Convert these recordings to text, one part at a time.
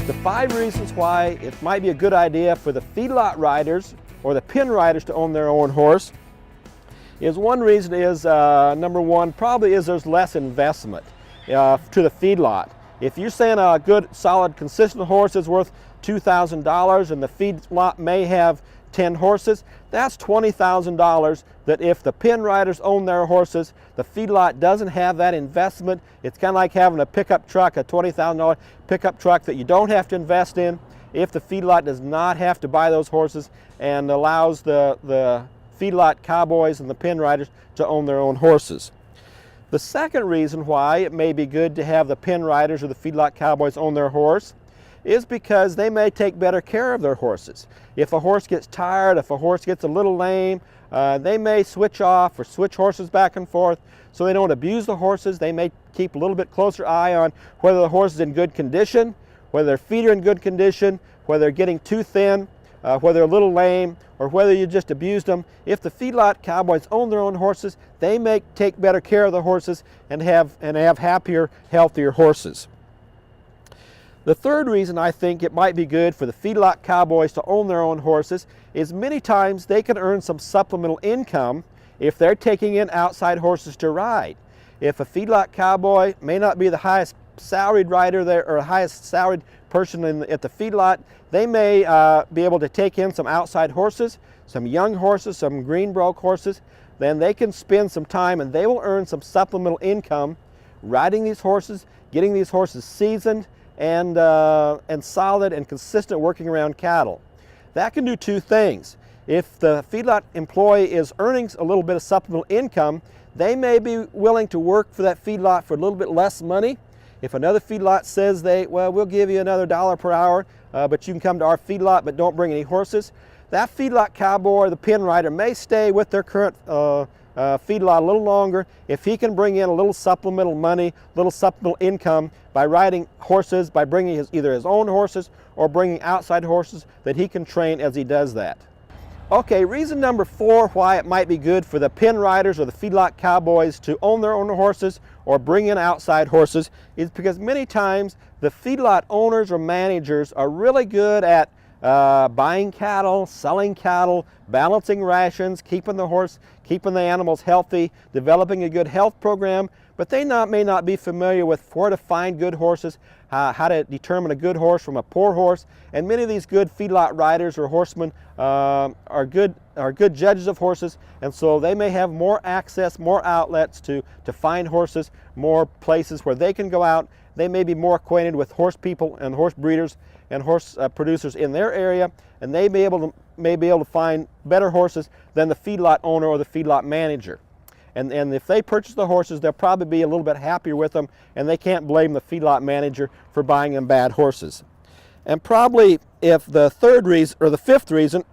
The 5 reasons why it might be a good idea for the feedlot riders or the pen riders to own their own horse is, one reason is, number one, probably is there's less investment to the feedlot. If you're saying a good, solid, consistent horse is worth $2,000 and the feedlot may have 10 horses, that's $20,000 that if the pen riders own their horses, the feedlot doesn't have that investment. It's kind of like having a pickup truck, a $20,000 pickup truck that you don't have to invest in if the feedlot does not have to buy those horses and allows the feedlot cowboys and the pen riders to own their own horses. The second reason why it may be good to have the pen riders or the feedlot cowboys own their horse is because they may take better care of their horses. If a horse gets tired, if a horse gets a little lame, they may switch off or switch horses back and forth so they don't abuse the horses. They may keep a little bit closer eye on whether the horse is in good condition, whether their feet are in good condition, whether they're getting too thin, whether they're a little lame, or whether you just abused them. If the feedlot cowboys own their own horses, they may take better care of the horses and have happier, healthier horses. The third reason I think it might be good for the feedlot cowboys to own their own horses is many times they can earn some supplemental income if they're taking in outside horses to ride. If a feedlot cowboy may not be the highest salaried rider there or highest salaried person at the feedlot, they may be able to take in some outside horses, some young horses, some green broke horses. Then they can spend some time and they will earn some supplemental income riding these horses, getting these horses seasoned and solid and consistent working around cattle. That can do two things. If the feedlot employee is earning a little bit of supplemental income, they may be willing to work for that feedlot for a little bit less money. If another feedlot says we'll give you another $1 per hour, but you can come to our feedlot but don't bring any horses, that feedlot cowboy or the pen rider may stay with their current feedlot a little longer if he can bring in a little supplemental money, little supplemental income by riding horses, by bringing either his own horses or bringing outside horses that he can train as he does that. Okay, reason number 4 why it might be good for the pen riders or the feedlot cowboys to own their own horses or bring in outside horses is because many times the feedlot owners or managers are really good at buying cattle, selling cattle, balancing rations, keeping the animals healthy, developing a good health program, but they may not be familiar with where to find good horses, how to determine a good horse from a poor horse. And many of these good feedlot riders or horsemen are good judges of horses, and so they may have more access, more outlets to find horses, more places where they can go out. They may be more acquainted with horse people and horse breeders and horse producers in their area, and they may be able to find better horses than the feedlot owner or the feedlot manager. And if they purchase the horses, they'll probably be a little bit happier with them, and they can't blame the feedlot manager for buying them bad horses. And probably if the third reason or the fifth reason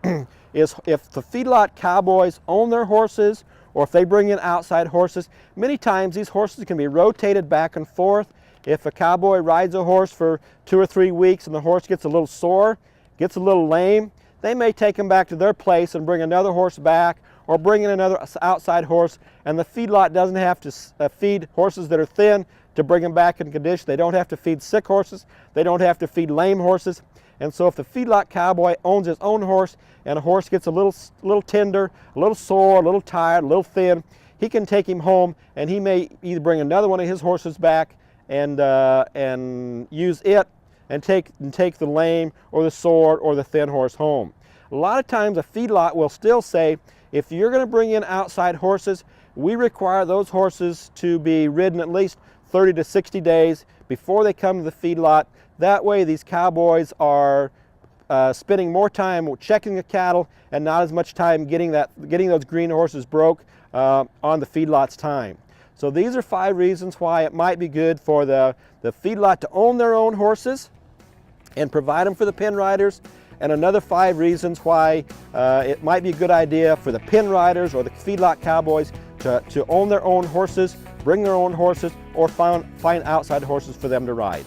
is if the feedlot cowboys own their horses or if they bring in outside horses, many times these horses can be rotated back and forth. If a cowboy rides a horse for 2 or 3 weeks and the horse gets a little sore, gets a little lame, they may take him back to their place and bring another horse back or bring in another outside horse, and the feedlot doesn't have to feed horses that are thin to bring them back in condition. They don't have to feed sick horses. They don't have to feed lame horses. And so if the feedlot cowboy owns his own horse and a horse gets a little tender, a little sore, a little tired, a little thin, he can take him home and he may either bring another one of his horses back and use it and take the lame or the sore or the thin horse home. A lot of times a feedlot will still say, if you're going to bring in outside horses, we require those horses to be ridden at least 30 to 60 days before they come to the feedlot. That way these cowboys are spending more time checking the cattle and not as much time getting those green horses broke on the feedlot's time. So these are 5 reasons why it might be good for the feedlot to own their own horses and provide them for the pen riders, and another 5 reasons why it might be a good idea for the pen riders or the feedlot cowboys to own their own horses, bring their own horses, or find outside horses for them to ride.